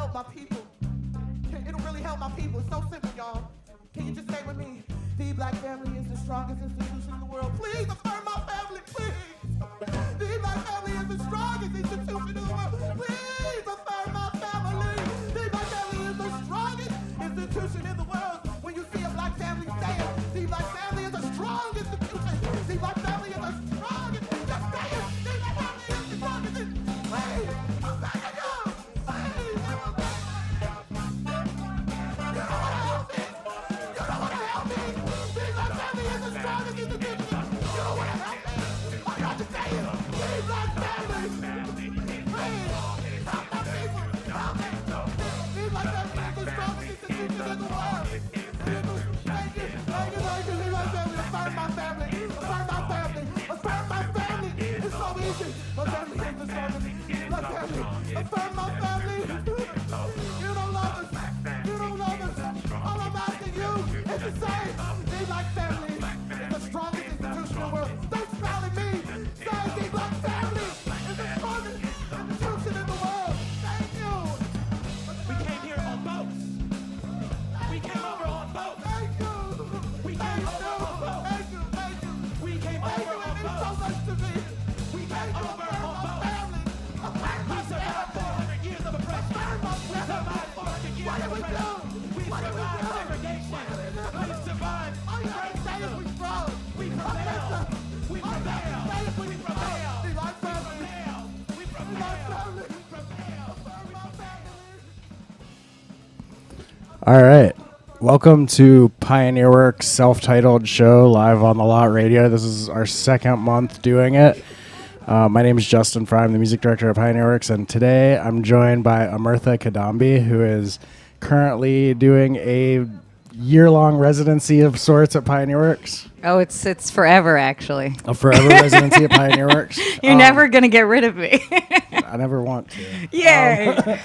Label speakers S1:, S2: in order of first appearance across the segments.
S1: help my people. It'll really help my people. It's so simple, y'all. Can you just say with me, the black family is the strongest institution in the world. Please affirm my family, please. The black family is the strongest institution in the world. Please affirm my family. The black family is the strongest institution in the world. When you see a black family, say it. The black family is a strong institution. The black family is a strong institution. Just say it. The black family is the strongest institution. Hey, I'm back at you. Hey, I'm back. You don't want to help me. You don't want to help me. The black family is the strongest institution. You don't want to help me. Why don't you say it? The black family. Hey, help my people. Help me. The black family is the strongest institution in the world. Thank you. The black family. Affirm my family. Affirm my family. Affirm my family. It's so easy. My family is the strongest. My family. Affirm my family. You don't love us. You don't love us. All I'm asking you is to say, the black family is the strongest institution in the world. Don't smile at me. Say, the black family is the strongest institution in the world. Thank you.
S2: We came here on boats. We came over on boats.
S1: Thank you.
S2: We came over on boats.
S1: Thank you. Thank you.
S2: We came
S1: Thank
S2: over
S1: you.
S2: on
S1: It means so
S2: boats.
S1: much to me.
S2: We came over on boats.
S1: Family. Affirm
S2: We
S1: my
S2: survived
S1: family.
S2: 400 years of oppression.
S1: Affirm my
S2: We survived 400 years
S1: What
S2: of
S1: did we do?
S2: oppression. We
S1: What did we
S2: survived
S1: do?
S2: segregation. We survived
S1: All you gotta say is we strong.
S2: We prevailed. We
S1: All you gotta
S2: prevailed.
S1: say is we
S2: We
S1: strong.
S2: prevailed.
S1: The black family.
S2: We
S1: The black
S2: prevailed.
S1: family.
S2: We prevailed.
S1: Affirm my family.
S3: All right. Welcome to Pioneer Works self-titled show live on the Lot Radio. This is our second month doing it. My name is Justin Fry. I'm the music director of Pioneer Works, and today I'm joined by Amirtha Kadambi, who is currently doing a year-long residency of sorts at Pioneer Works.
S4: Oh, it's forever, actually.
S3: A forever residency at Pioneer Works.
S4: You're never going to get rid of me.
S3: I never want to.
S4: Yay.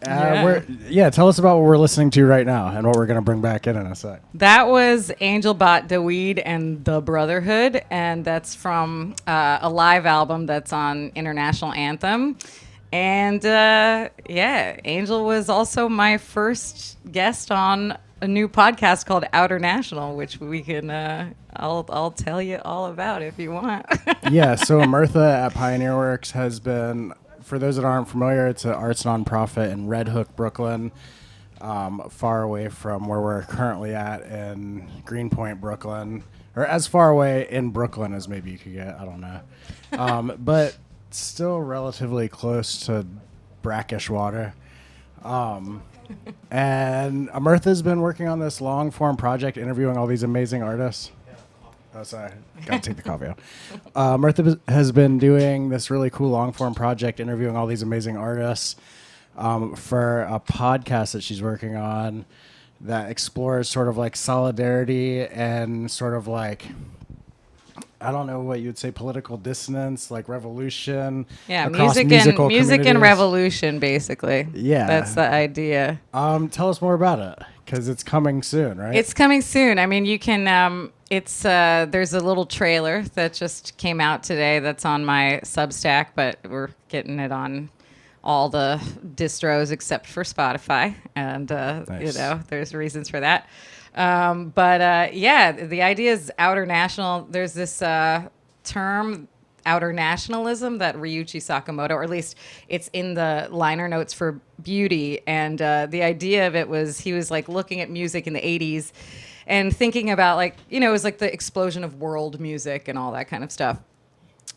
S3: Tell us about what we're listening to right now and what we're going to bring back in a sec.
S4: That was Angel Bot Daweed and The Brotherhood, and that's from a live album that's on International Anthem. And Angel was also my first guest on a new podcast called Outer National, which we can I'll tell you all about if you want.
S3: Yeah, so Amirtha at Pioneer Works has been, for those that aren't familiar, it's an arts nonprofit in Red Hook, Brooklyn, far away from where we're currently at in Greenpoint, Brooklyn, or as far away in Brooklyn as maybe you could get. I don't know, but still relatively close to brackish water. And Amirtha's been working on this long-form project, interviewing all these amazing artists. Oh, sorry. Got to take the coffee out. Amirtha has been doing this really cool long-form project, interviewing all these amazing artists for a podcast that she's working on that explores sort of like solidarity and sort of like, I don't know what you'd say, political dissonance, like revolution.
S4: Yeah,
S3: across
S4: music
S3: musical
S4: and
S3: communities.
S4: revolution, basically.
S3: Yeah.
S4: That's the idea.
S3: Tell us more about it, because it's coming soon, right?
S4: It's coming soon. I mean, you can. There's a little trailer that just came out today that's on my Substack, but we're getting it on all the distros except for Spotify, and
S3: Nice.
S4: there's reasons for that. The idea is outer national. There's this term, outer nationalism, that Ryuichi Sakamoto, or at least it's in the liner notes for Beauty. And the idea of it was, he was like looking at music in the 80s and thinking about, like, it was like the explosion of world music and all that kind of stuff.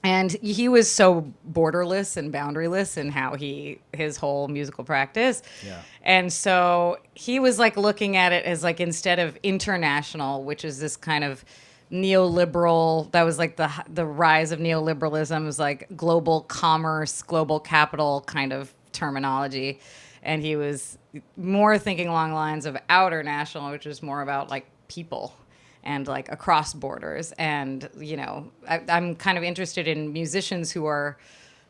S4: And he was so borderless and boundaryless in how his whole musical practice.
S3: Yeah.
S4: And so he was like looking at it as like, instead of international, which is this kind of neoliberal, that was like the rise of neoliberalism, was like global commerce, global capital kind of terminology. And he was more thinking along the lines of outer national, which is more about like people and like across borders. And, I'm kind of interested in musicians who are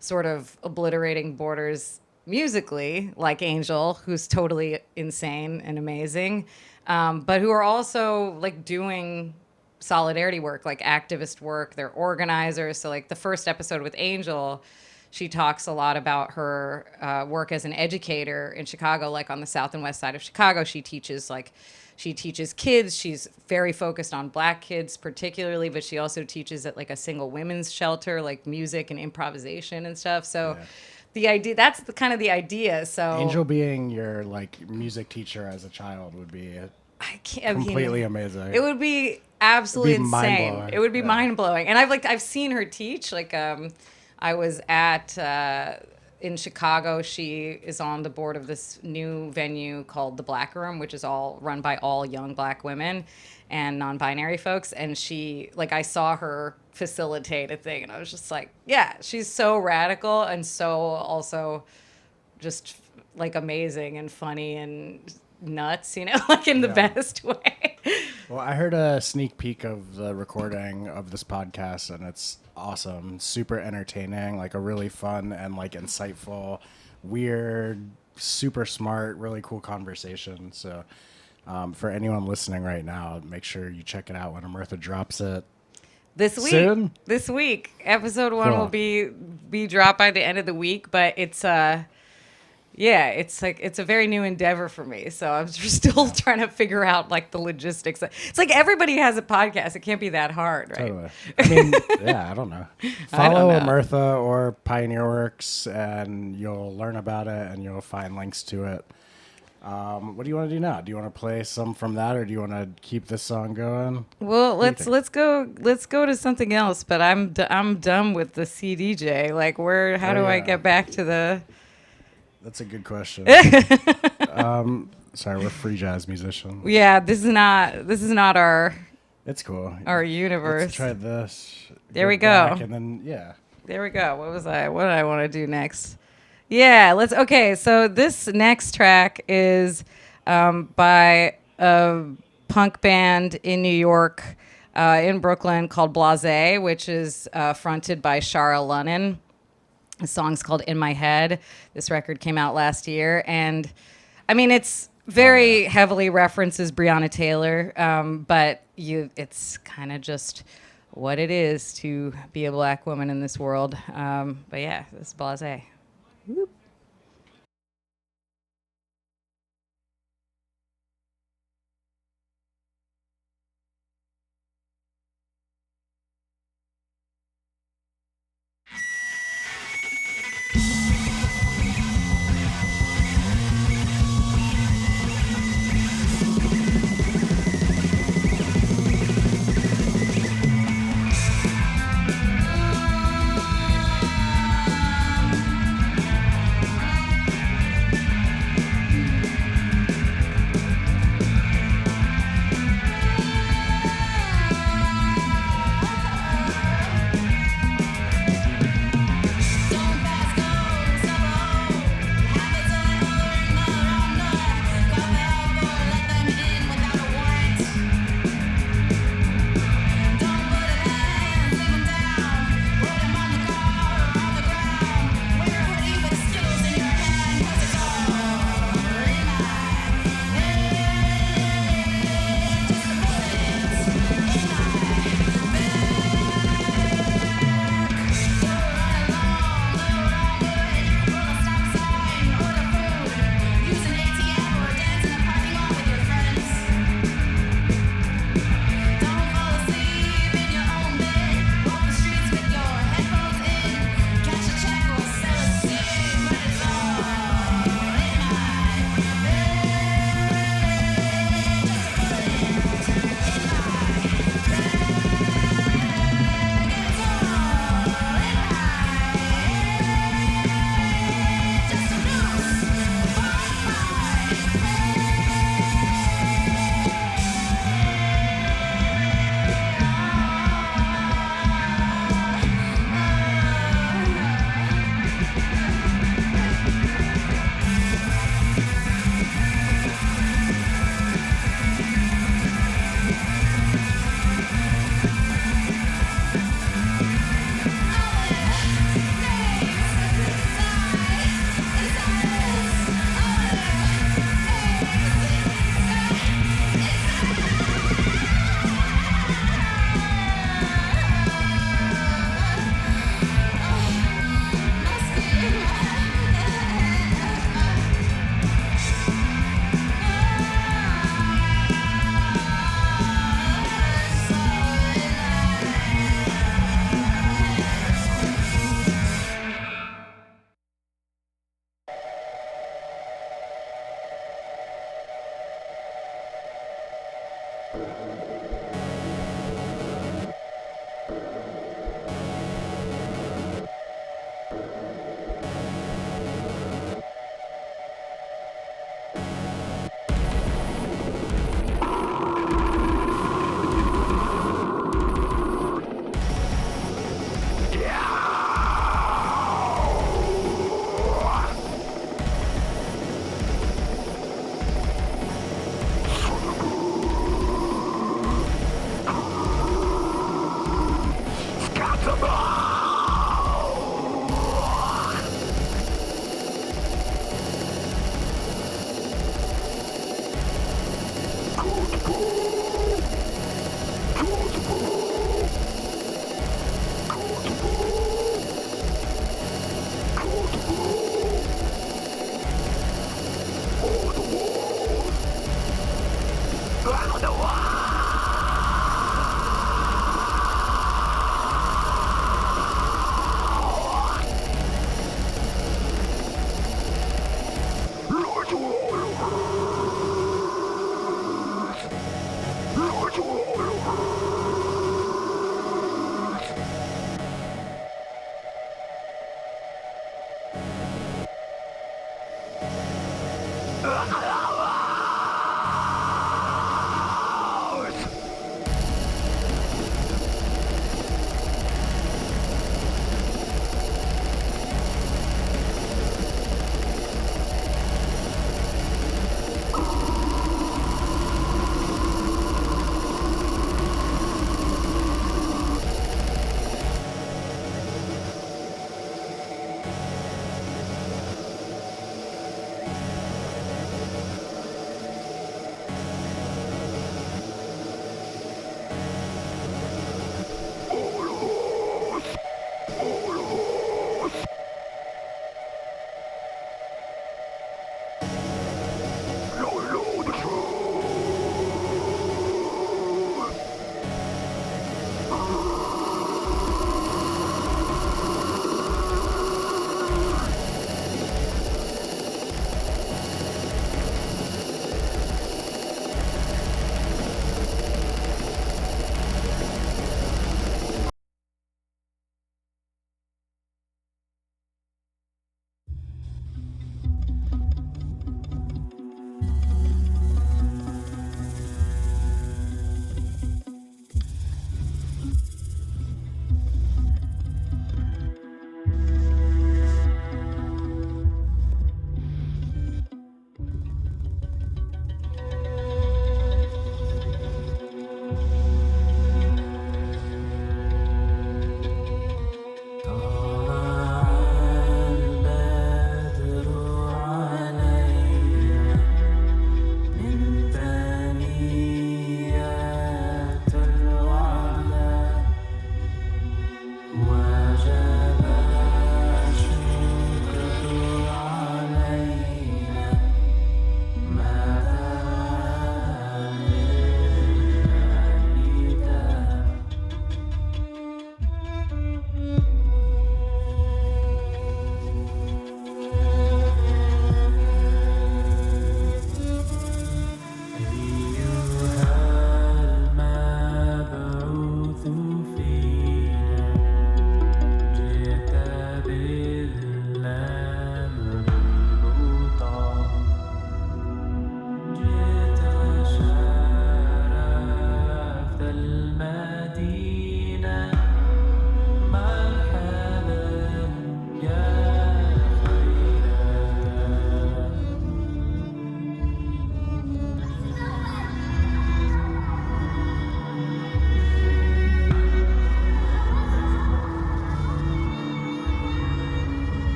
S4: sort of obliterating borders musically, like Angel, who's totally insane and amazing, but who are also like doing solidarity work, like activist work. They're organizers. So like the first episode with Angel, she talks a lot about her work as an educator in Chicago, like on the south and west side of Chicago. She teaches kids. She's very focused on Black kids particularly, but she also teaches at like a single women's shelter, like music and improvisation and stuff. So the idea. That's the kind of the idea. So
S3: Angel being your like music teacher as a child would be
S4: I can't, I mean,
S3: completely amazing.
S4: It would be absolutely
S3: It'd be
S4: insane.
S3: mind-blowing.
S4: It would be
S3: Yeah.
S4: mind blowing. And I've seen her teach. Like I was at in Chicago. She is on the board of this new venue called the Black Room, which is all run by all young Black women and non-binary folks. And she, like, I saw her facilitate a thing, and I was just like, yeah, she's so radical and so also just like amazing and funny and nuts, you know, like in the best way.
S3: Well, I heard a sneak peek of the recording of this podcast, and it's awesome, super entertaining, like a really fun and like insightful, weird, super smart, really cool conversation. So for anyone listening right now, make sure you check it out when Amirtha drops it.
S4: This week,
S3: Soon?
S4: this week, episode 1
S3: Cool.
S4: will be dropped by the end of the week, but it's yeah, it's like it's a very new endeavor for me. So I'm still trying to figure out like the logistics. It's like everybody has a podcast. It can't be that hard, right?
S3: Totally. I mean, yeah, I don't know. Follow
S4: know.
S3: Amirtha or Pioneer Works, and you'll learn about it, and you'll find links to it. What do you want to do now? Do you want to play some from that, or do you want to keep this song going?
S4: Well,
S3: do you
S4: let's go to something else. But I'm done with the CDJ. Like, how do I
S3: yeah.
S4: get back to the?
S3: That's a good question. Sorry, we're free jazz musicians.
S4: Yeah, this is not our
S3: It's cool.
S4: universe.
S3: Let's try this.
S4: There we
S3: Get back,
S4: go.
S3: And then, yeah.
S4: There we go. What did I want to do next? Yeah, okay, so this next track is by a punk band in New York, in Brooklyn called Blase, which is fronted by Shara Lunnan. The song's called In My Head. This record came out last year, and I mean, it's very heavily references Breonna Taylor, but it's kind of just what it is to be a Black woman in this world. But yeah, this is Blase. Whoop.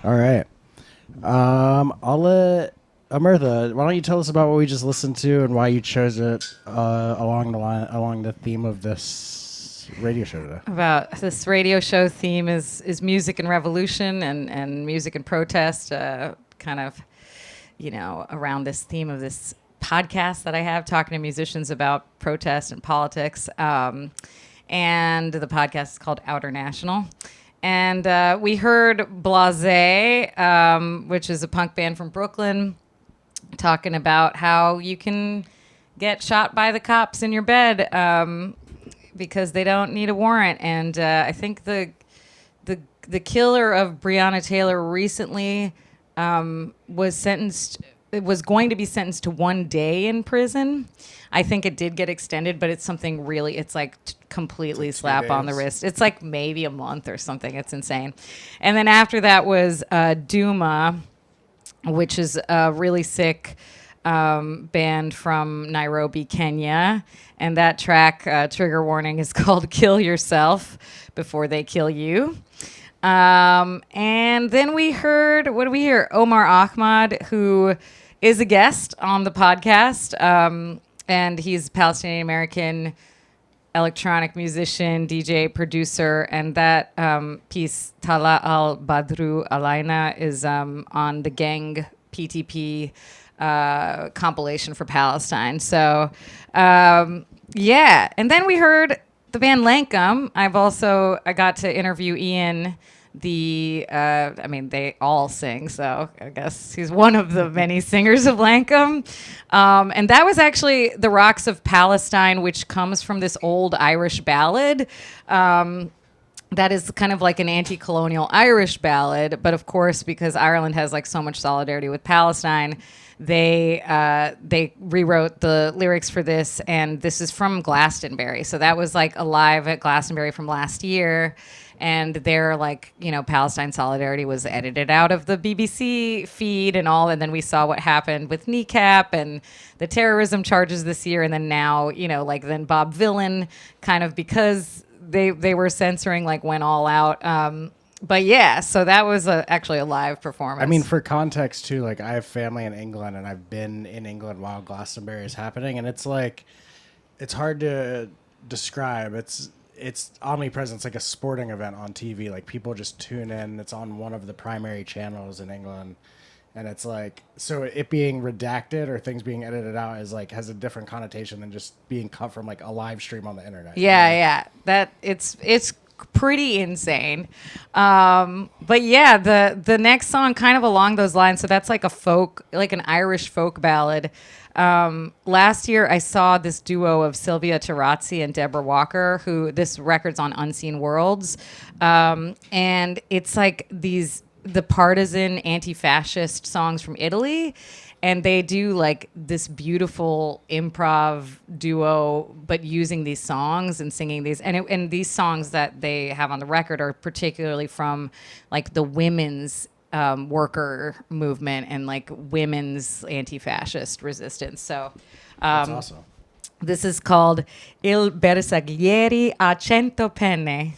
S3: All right. I'll let Amirtha. Why don't you tell us about what we just listened to and why you chose it along the theme of this radio show today?
S4: About this radio show theme is music and revolution and music and protest, kind of, around this theme of this podcast that I have, talking to musicians about protest and politics. And the podcast is called Outer National. And we heard Blase, which is a punk band from Brooklyn, talking about how you can get shot by the cops in your bed because they don't need a warrant. And I think the killer of Breonna Taylor recently was sentenced. It was going to be sentenced to 1 day in prison. I think it did get extended, but it's something really, it's like completely
S3: It's
S4: slap
S3: 2
S4: on the
S3: days.
S4: wrist. It's like maybe a month or something. It's insane. And then after that was Duma, which is a really sick band from Nairobi, Kenya. And that track, trigger warning, is called Kill Yourself Before They Kill You. And then we heard, what did we hear? Omar Ahmad, who is a guest on the podcast. And he's a Palestinian American electronic musician, DJ, producer. And that piece, Tala al Badru Alaina, is on the Gang PTP compilation for Palestine. So, yeah. And then we heard the band Lankum. I got to interview Ian. They all sing, so I guess he's one of the many singers of Lankum. And that was actually The Rocks of Palestine, which comes from this old Irish ballad. That is kind of like an anti-colonial Irish ballad, but of course, because Ireland has like so much solidarity with Palestine, they rewrote the lyrics for this, and this is from Glastonbury. So that was like alive at Glastonbury from last year, and their Palestine solidarity was edited out of the BBC feed and all, and then we saw what happened with Kneecap and the terrorism charges this year, and then now then Bob Villain, kind of because they were censoring, went all out. But yeah, so that was actually a live performance.
S3: I mean, for context too, I have family in England, and I've been in England while Glastonbury is happening, and it's hard to describe. It's omnipresent. It's like a sporting event on TV. Like, people just tune in. It's on one of the primary channels in England, and it's so it being redacted or things being edited out is has a different connotation than just being cut from a live stream on the internet.
S4: Yeah. That it's pretty insane. But yeah, the next song kind of along those lines. So that's like an Irish folk ballad. Last year I saw this duo of Sylvia Tarazzi and Deborah Walker, who this record's on Unseen Worlds. And it's the partisan anti-fascist songs from Italy. And they do this beautiful improv duo, but using these songs and singing these. And these songs that they have on the record are particularly from the women's worker movement and women's anti-fascist resistance. So
S3: That's awesome.
S4: this is called Il Bersaglieri a 100 penne.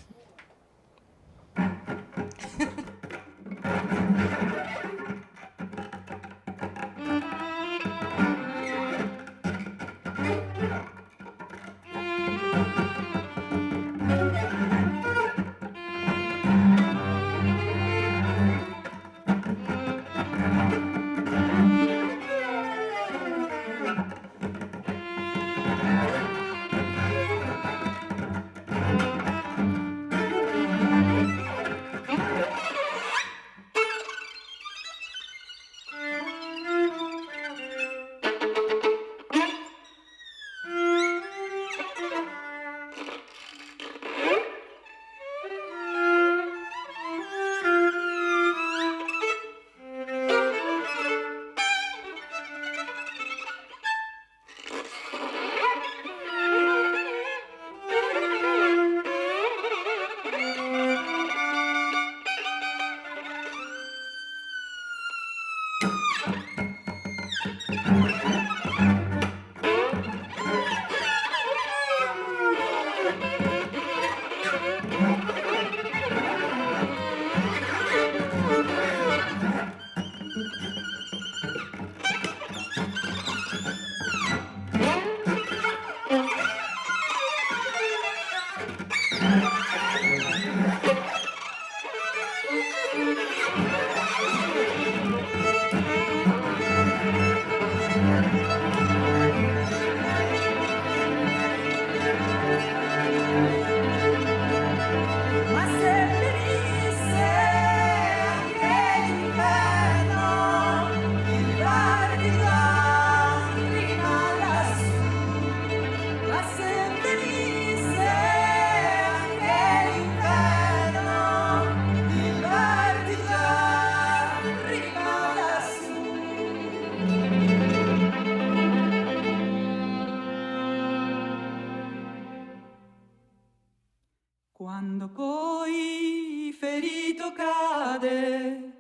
S5: cade,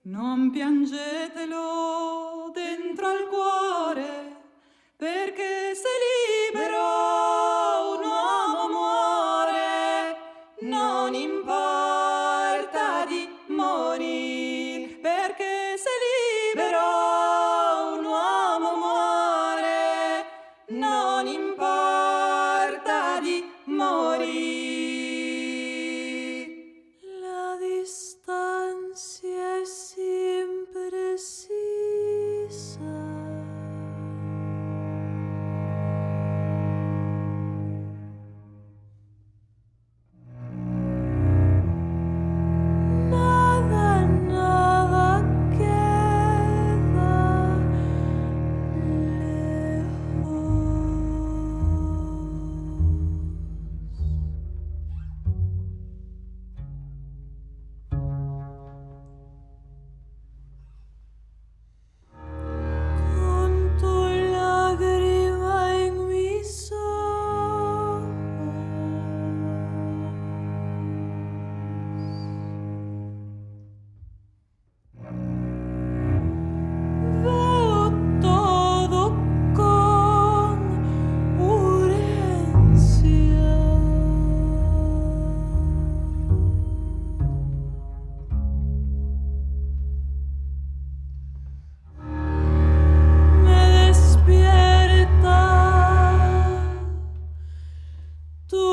S5: non piangetelo dentro al cuore, perché se libero un uomo muore, non importa di morire, perché se libero un uomo muore, non importa di morire. La distancia es imprecisa. Nada, nada queda con tu lágrima en mis ojos. Veo todo con urgencia. Me despierta tu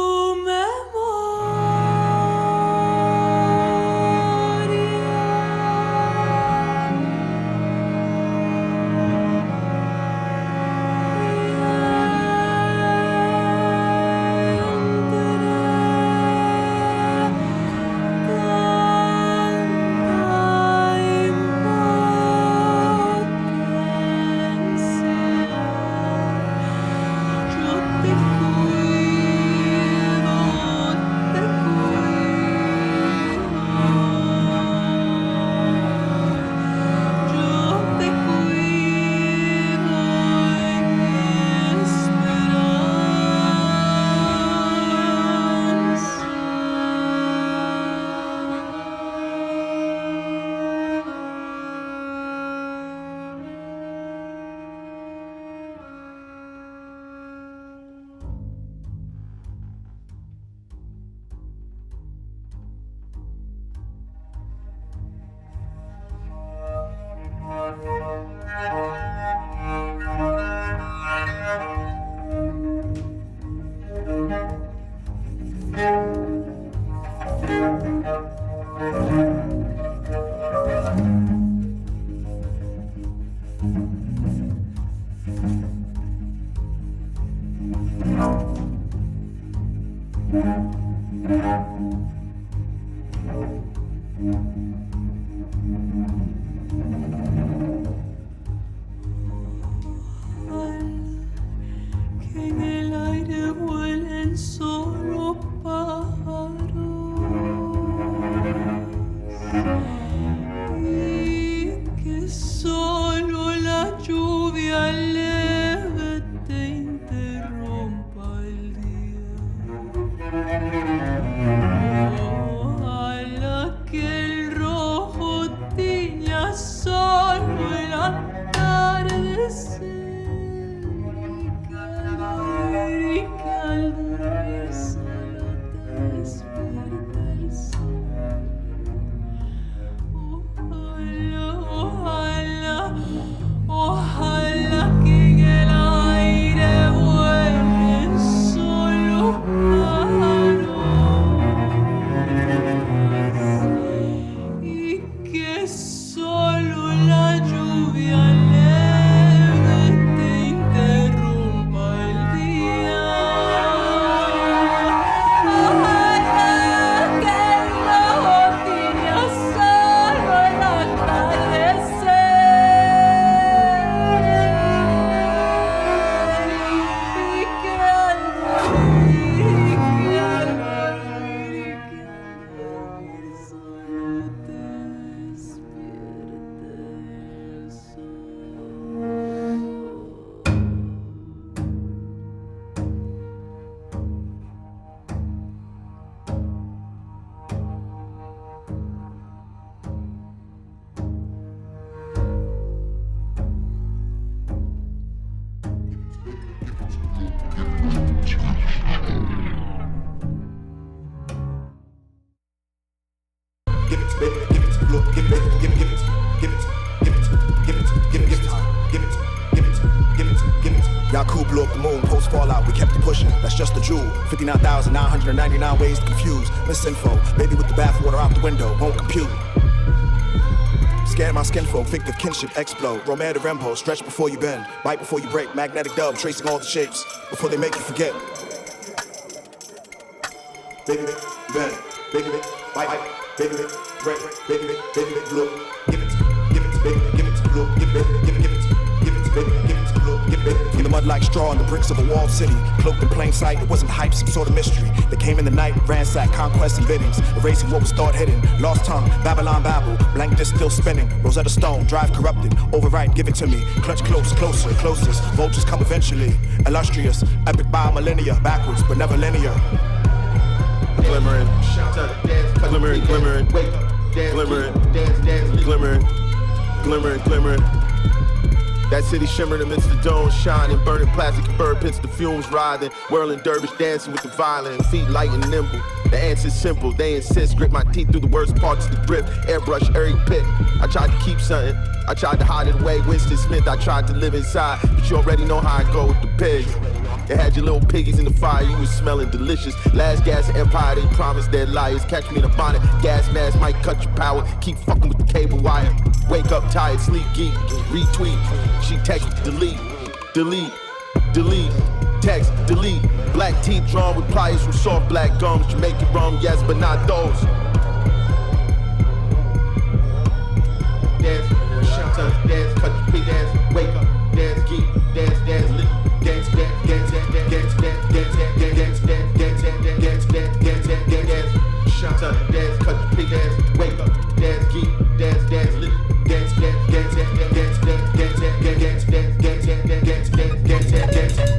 S5: que en el aire vuelen solo pájaros y que solo la lluvia leve te interrumpa el día. Ojalá que el
S6: give it, baby, give it, look, give it, give it, give it, give it, give it, give it, give it, give it, give it, give it, give it, give it. Yaku blew up the moon, post fallout, we kept it pushing. That's just the jewel. 59,999 ways to confuse. Misinfo, baby with the bathwater out the window, won't compute. Scan my skin folk, fictive kinship explode. Romantic Rembo, stretch before you bend, bite before you break. Magnetic dub, tracing all the shapes before they make you forget. Baby, bend, baby, bite, baby, break, baby, look, give it, baby, give it, look, give it, give it, give it, baby, give it, look, give it. In the mud like straw on the bricks of a walled city, cloaked in plain sight, it wasn't hype, some sort of mystery. They came in the night, ransacked, conquests and biddings, erasing what was thought hidden. Lost tongue, Babylon babble, blank disc still spinning. Rosetta Stone, drive corrupted, overwrite, give it to me. Clutch close, closer, closest, vultures come eventually. Illustrious, epic by millennia, backwards but never linear. Glimmering, glimmering, glimmering, glimmering, glimmering, glimmering, glimmering. That city shimmering amidst the dome shining, burning plastic and bird pits, the fumes writhing, whirling dervish dancing with the violin, feet light and nimble. The answer's simple, they insist, grip my teeth through the worst parts of the grip, airbrush every pit. I tried to keep something, I tried to hide it away, Winston Smith, I tried to live inside, but you already know how I go with the pig. They had your little piggies in the fire, you was smelling delicious. Last gas empire, they promised they're liars. Catch me in a bonnet, gas mask might cut your power. Keep fucking with the cable wire. Wake up tired, sleep geek, retweet. She text, delete, delete, delete. Text, delete. Black teeth drawn with pliers from soft black gums. Jamaican rum, yes, but not those. Dance, shout out, dance, cut your feet, dance, wake up, dance, geek, dance, dance, lit. Dance, dance, dance, dance, dance, dance, dance, dance, dance, dance, dance, dance, dance, dance. Shout out, dance, cut your feet, dance, wake up, dance, geek, dance, dance, lit. Dance, dance, dance, dance, dance, dance, dance, dance, dance, dance, dance, dance, dance, dance, dance.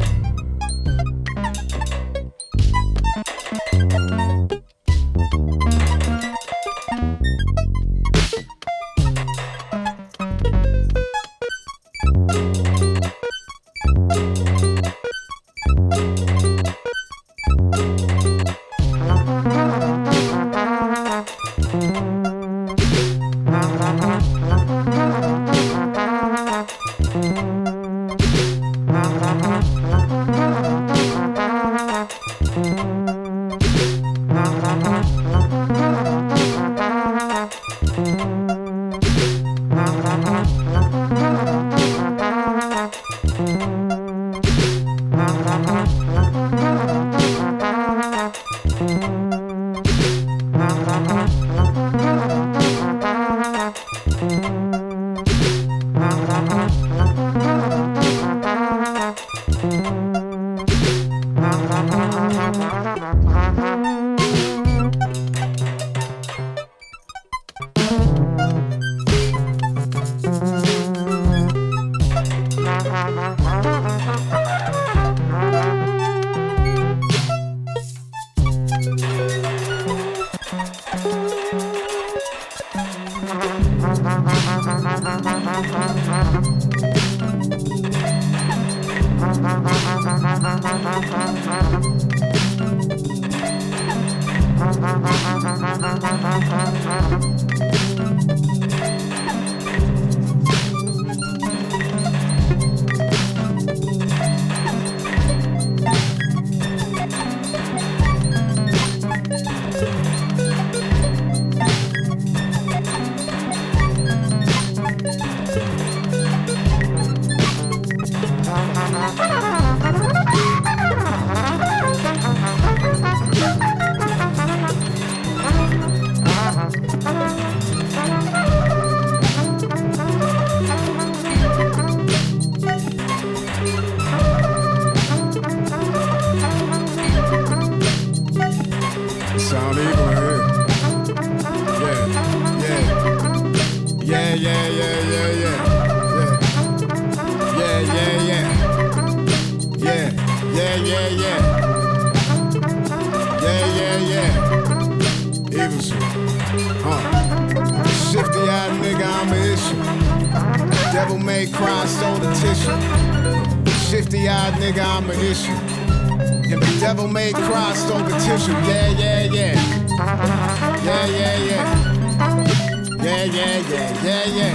S7: Yeah, yeah, yeah, yeah, yeah.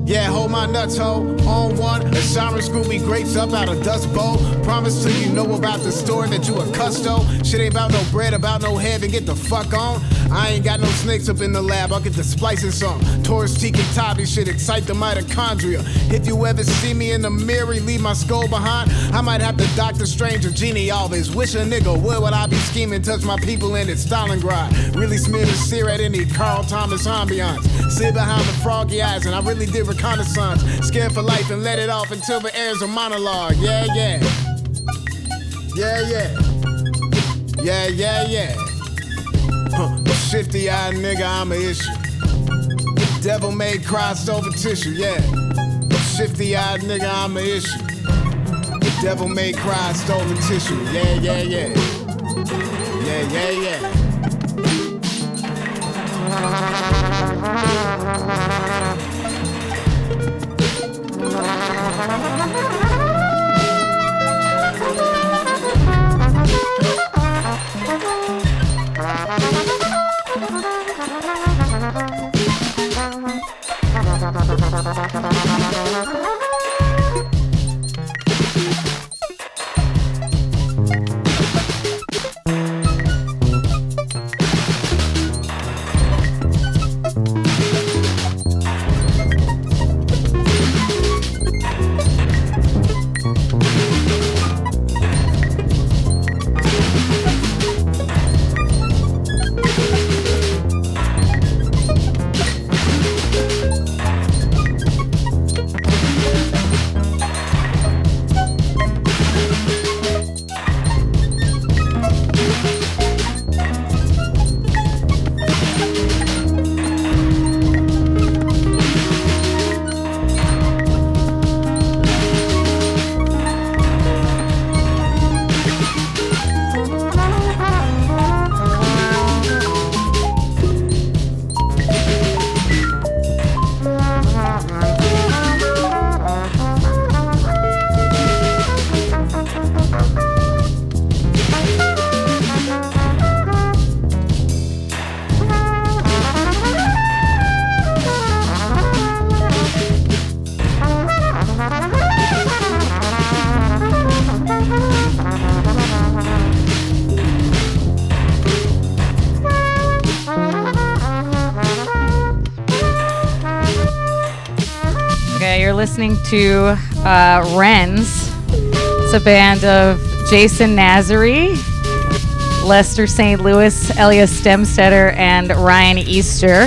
S7: Yeah, hold my nuts, ho. On one, a siren screw me grapes up out of Dust Bowl. Promise to you know about the store that you a custo. Shit ain't about no bread, about no head, and get the fuck on. I ain't got no snakes up in the lab, I'll get the splicing some. Taurus, Teak, and Tavi shit excite the mitochondria. If you ever see me in the mirror, leave my skull behind. I might have to Doctor Strange or Genie Always. Wish a nigga would I be scheming, touch my people in it, Stalingrad. Really smear the sear at any Carl Thomas ambiance. Sit behind the froggy eyes, and I really did reconnaissance. Scared for life and let it off until the air's a monologue. Yeah, yeah. Yeah, yeah. Yeah, yeah, yeah. Shifty eyed nigga, I'm a issue. Devil made crossed over tissue, yeah. Shifty eyed nigga, I'm a issue. Devil made crossed over tissue, yeah, yeah, yeah. Yeah, yeah, yeah.
S4: Listening to Wrens. It's a band of Jason Nazary, Lester St. Louis, Elias Stemstetter, and Ryan Easter.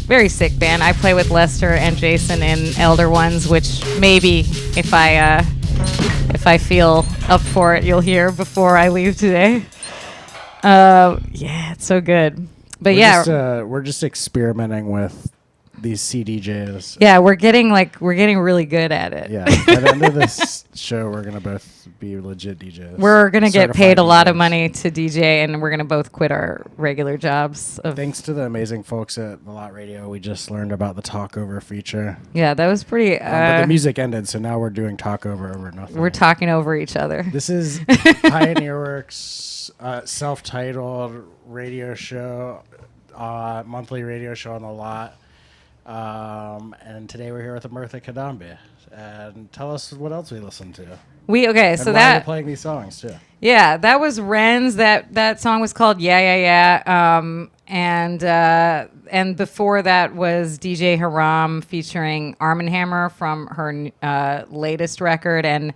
S4: Very sick band. I play with Lester and Jason in Elder Ones, which maybe if I feel up for it, you'll hear before I leave today. Yeah, it's so good. But
S3: we're just experimenting with these CDJs.
S4: Yeah, we're getting really good at it.
S3: Yeah, by the end of this show, we're gonna both be legit DJs.
S4: We're gonna get paid a lot of
S3: DJs.
S4: money to DJ, and we're gonna both quit our regular jobs.
S3: Thanks to the amazing folks at The Lot Radio, we just learned about the talkover feature.
S4: Yeah, that was pretty.
S3: But the music ended, so now we're doing talkover over nothing.
S4: We're talking over each other.
S3: This is Pioneerworks' self-titled radio show, monthly radio show on The Lot. And today we're here with Martha Kadambi. And tell us what else we listened to.
S4: So
S3: why
S4: that
S3: you're playing these songs too.
S4: Yeah, that was Wrens. That song was called Yeah Yeah Yeah. And before that was DJ Haram featuring Arm & Hammer from her latest record. And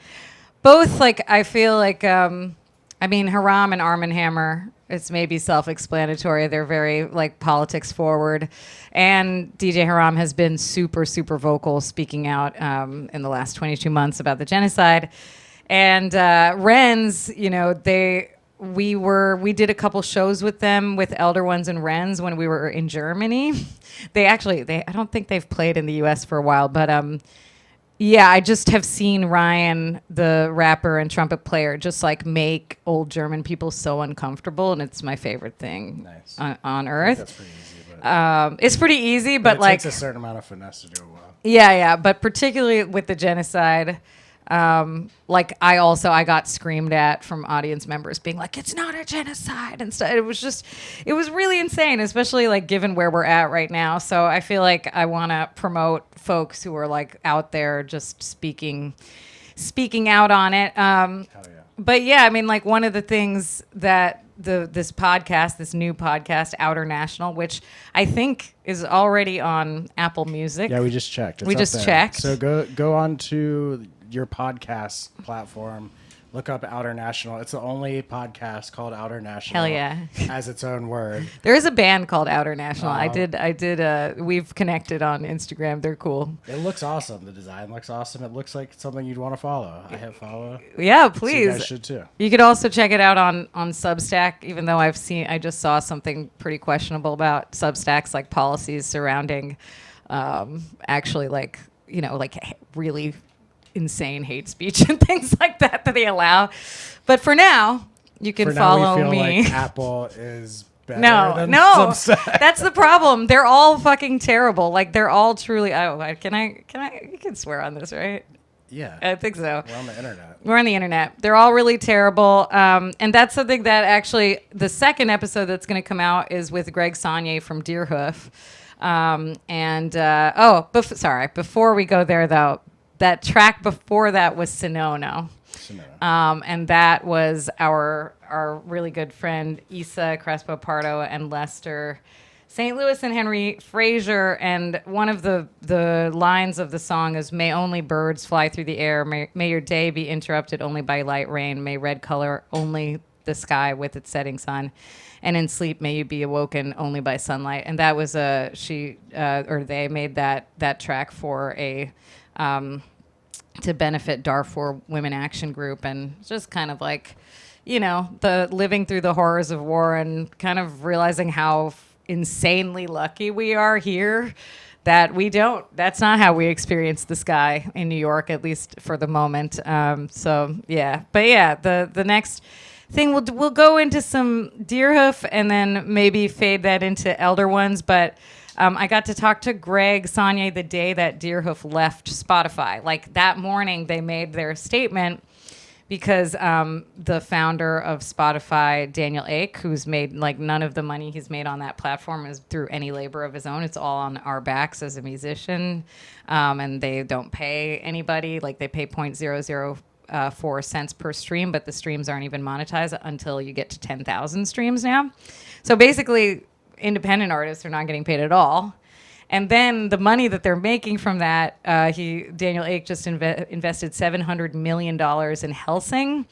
S4: both, I feel like, Haram and Arm & Hammer, it's maybe self-explanatory. They're very politics forward, and DJ Haram has been super, super vocal, speaking out in the last 22 months about the genocide. And Wrens, we did a couple shows with them with Elder Ones and Wrens when we were in Germany. I don't think they've played in the U.S. for a while, but yeah, I just have seen Ryan, the rapper and trumpet player, just make old German people so uncomfortable, and it's my favorite thing on earth.
S3: That's pretty easy, but
S4: it's pretty easy, but
S3: it takes a certain amount of finesse to do it well.
S4: Yeah, but particularly with the genocide, Like I got screamed at from audience members being like, it's not a genocide and stuff. It was really insane, especially like given where we're at right now. So I feel like I want to promote folks who are like out there just speaking out on it.
S3: Hell yeah.
S4: But yeah, I mean, like one of the things that this new podcast, Outer National, which I think is already on Apple Music.
S3: Yeah, we just checked.
S4: We
S3: up
S4: just
S3: there.
S4: checked.
S3: So go on to your podcast platform. Look up Outer National. It's the only podcast called Outer National.
S4: Hell yeah.
S3: As its own word.
S4: There is a band called Outer National. I did. We've connected on Instagram. They're cool.
S3: It looks awesome. The design looks awesome. It looks like something you'd want to follow. I hit follow.
S4: Yeah,
S3: So
S4: please.
S3: you guys should too.
S4: You could also check it out on Substack, even though I just saw something pretty questionable about Substack's like policies surrounding actually like, you know, like really insane hate speech and things like that they allow. But for now, you can follow
S3: we feel
S4: me.
S3: like Apple is better
S4: No,
S3: than
S4: no,
S3: Substack.
S4: that's the problem. They're all fucking terrible. Like they're all truly. Oh, can I? You can swear on this, right?
S3: Yeah.
S4: I think so.
S3: We're on the internet.
S4: We're on the internet. They're all really terrible. And that's something that actually the second episode that's going to come out is with Greg Saunier from Deerhoof. Before we go there though, that track before that was Sonono. And that was our really good friend Issa Crespo Pardo and Lester St. Louis and Henry Frazier. And one of the lines of the song is, may only birds fly through the air, may your day be interrupted only by light rain, may red color only the sky with its setting sun, and in sleep may you be awoken only by sunlight. And that was they made that track for a to benefit Darfur Women Action Group, and just kind of like, you know, the living through the horrors of war and kind of realizing how insanely lucky we are here that that's not how we experience the sky in New York, at least for the moment. So yeah, but yeah, the next thing we'll go into some Deerhoof and then maybe fade that into Elder Ones, but I got to talk to Greg Saunier the day that Deerhoof left Spotify. Like that morning, they made their statement because the founder of Spotify, Daniel Ek, who's made like none of the money he's made on that platform is through any labor of his own. It's all on our backs as a musician, and they don't pay anybody. Like they pay 0.004 cents per stream, but the streams aren't even monetized until you get to 10,000 streams now. So basically, independent artists are not getting paid at all. And then the money that they're making from that, Daniel Ek just invested $700 million in Helsing,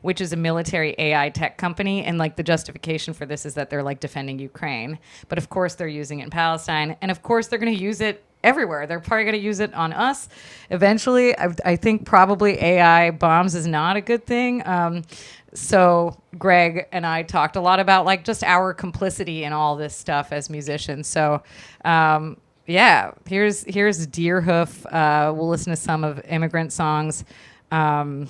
S4: which is a military AI tech company. And like the justification for this is that they're like defending Ukraine. But of course they're using it in Palestine. And of course they're going to use it everywhere. They're probably going to use it on us eventually. I think probably AI bombs is not a good thing. So Greg and I talked a lot about like just our complicity in all this stuff as musicians. So yeah, here's Deerhoof. We'll listen to some of Immigrant Songs. And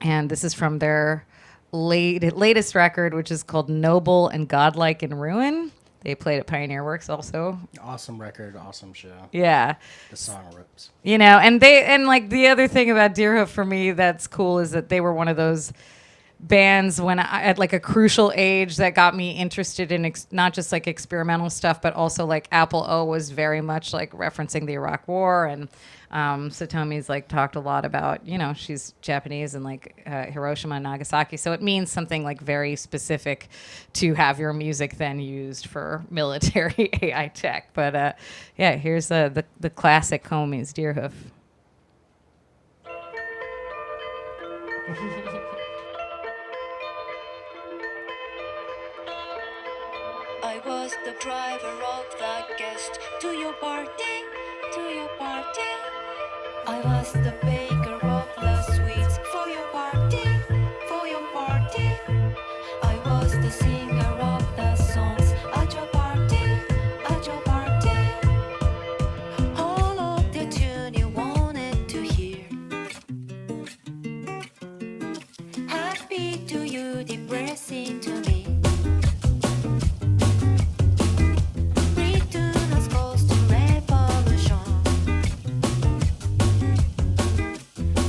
S4: this is from their latest record, which is called Noble and Godlike in Ruin. They played at Pioneer Works also.
S3: Awesome record, awesome show.
S4: Yeah.
S3: The song rips.
S4: You know, and like the other thing about Deerhoof for me that's cool is that they were one of those bands when at like a crucial age that got me interested in not just like experimental stuff, but also like Apple O was very much like referencing the Iraq War, and Satomi's like talked a lot about, you know, she's Japanese and like Hiroshima and Nagasaki, so it means something like very specific to have your music then used for military AI tech. But yeah, here's the classic homies, Deerhoof.
S8: I was the driver of the guest to your party, to your party. I was the baker of the sweets for your party, for your party. I was the singer of the songs at your party, at your party. All of the tune you wanted to hear. Happy to you, depressing to me.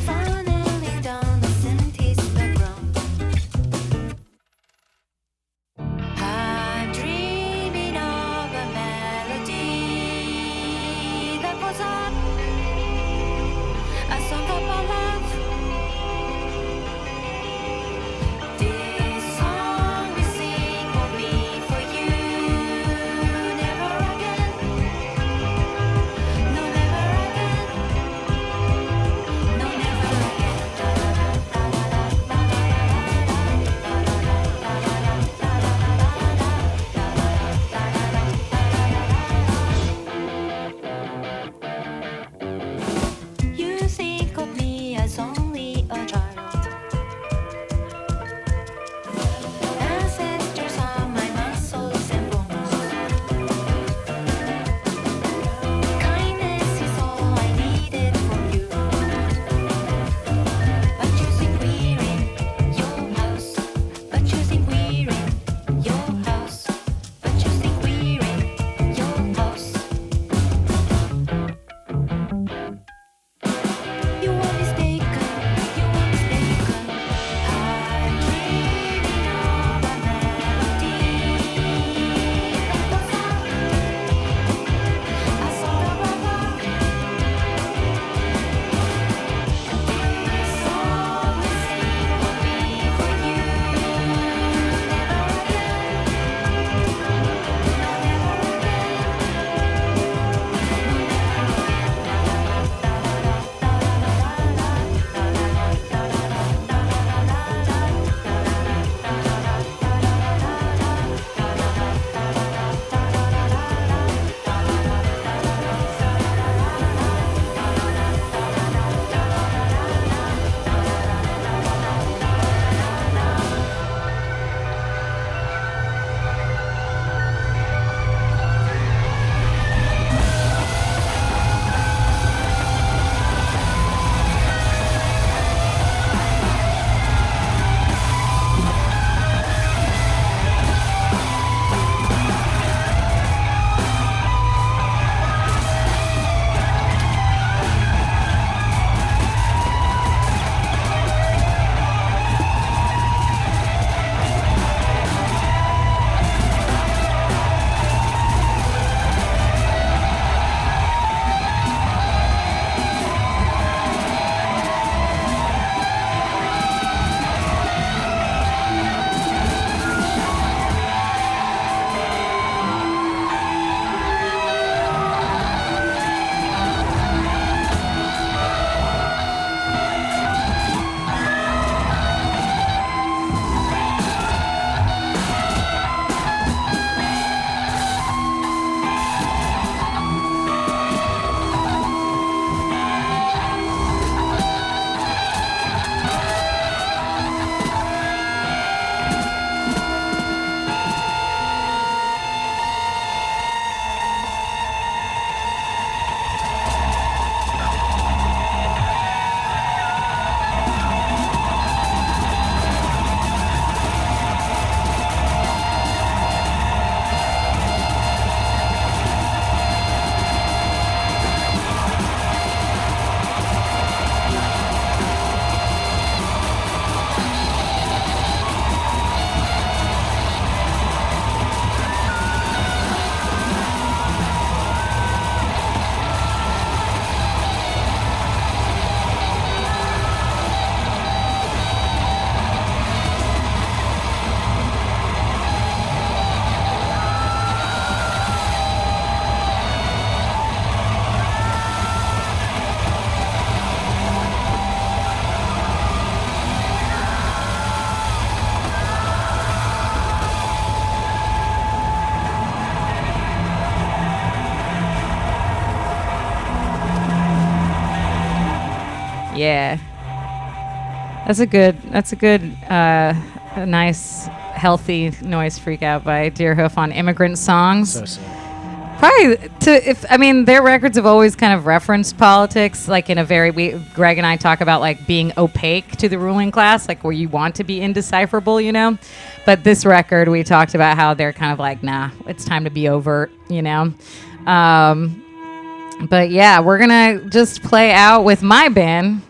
S8: Fun and
S4: Yeah. That's a good, a nice, healthy noise freak out by Deerhoof on Immigrant Songs.
S3: So sick.
S4: Probably their records have always kind of referenced politics, like in a very, Greg and I talk about like being opaque to the ruling class, like where you want to be indecipherable, you know? But this record, we talked about how they're kind of like, nah, it's time to be overt, you know? But yeah, we're gonna just play out with my band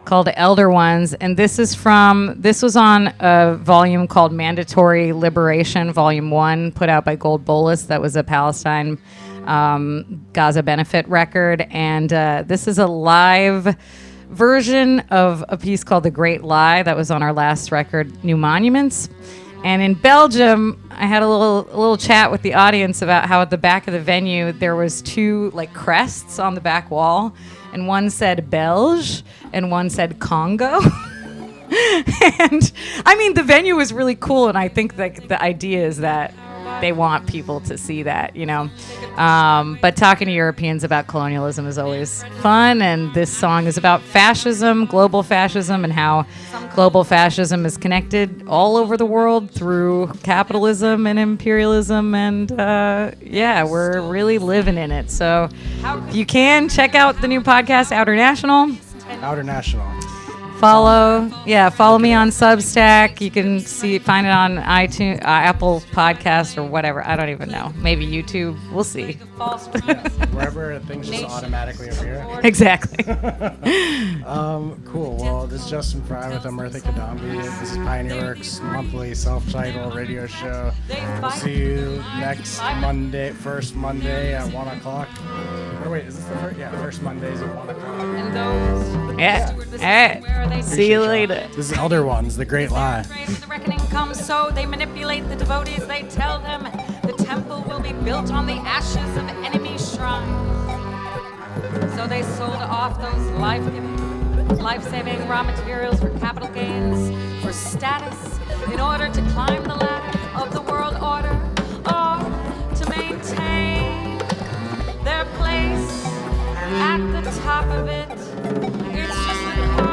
S4: called Elder Ones, and this was on a volume called Mandatory Liberation, Volume 1, put out by Gold Bolus. That was a Palestine Gaza benefit record, and this is a live version of a piece called The Great Lie that was on our last record, New Monuments. And in Belgium, I had a little chat with the audience about how at the back of the venue there was two like crests on the back wall, and one said Belge and one said Congo. And I mean, the venue was really cool, and I think like the idea is that they want people to see that, you know. But talking to Europeans about colonialism is always fun, and this song is about fascism, global fascism, and how global fascism is connected all over the world through capitalism and imperialism, and yeah, we're really living in it. So if you can, check out the new podcast, Outer National.
S3: Outer National.
S4: Follow me on Substack. You can find it on iTunes, Apple Podcast, or whatever. I don't even know. Maybe YouTube. We'll see.
S3: Wherever things just automatically appear.
S4: Exactly.
S3: Cool. Well, this is Justin Fry with Amirtha Kadambi. This is Pioneerworks monthly self-titled radio show. We'll see you next Monday, first Monday at 1 o'clock. Or wait, is this the first? Yeah, first Mondays at 1 o'clock.
S4: And those. Yeah. All right. See you later.
S3: This is Elder Ones, The Great Lie.
S9: The reckoning comes, so they manipulate the devotees. They tell them the temple will be built on the ashes of enemy shrines. So they sold off those life-saving raw materials for capital gains, for status, in order to climb the ladder of the world order, or to maintain their place at the top of it. It's just a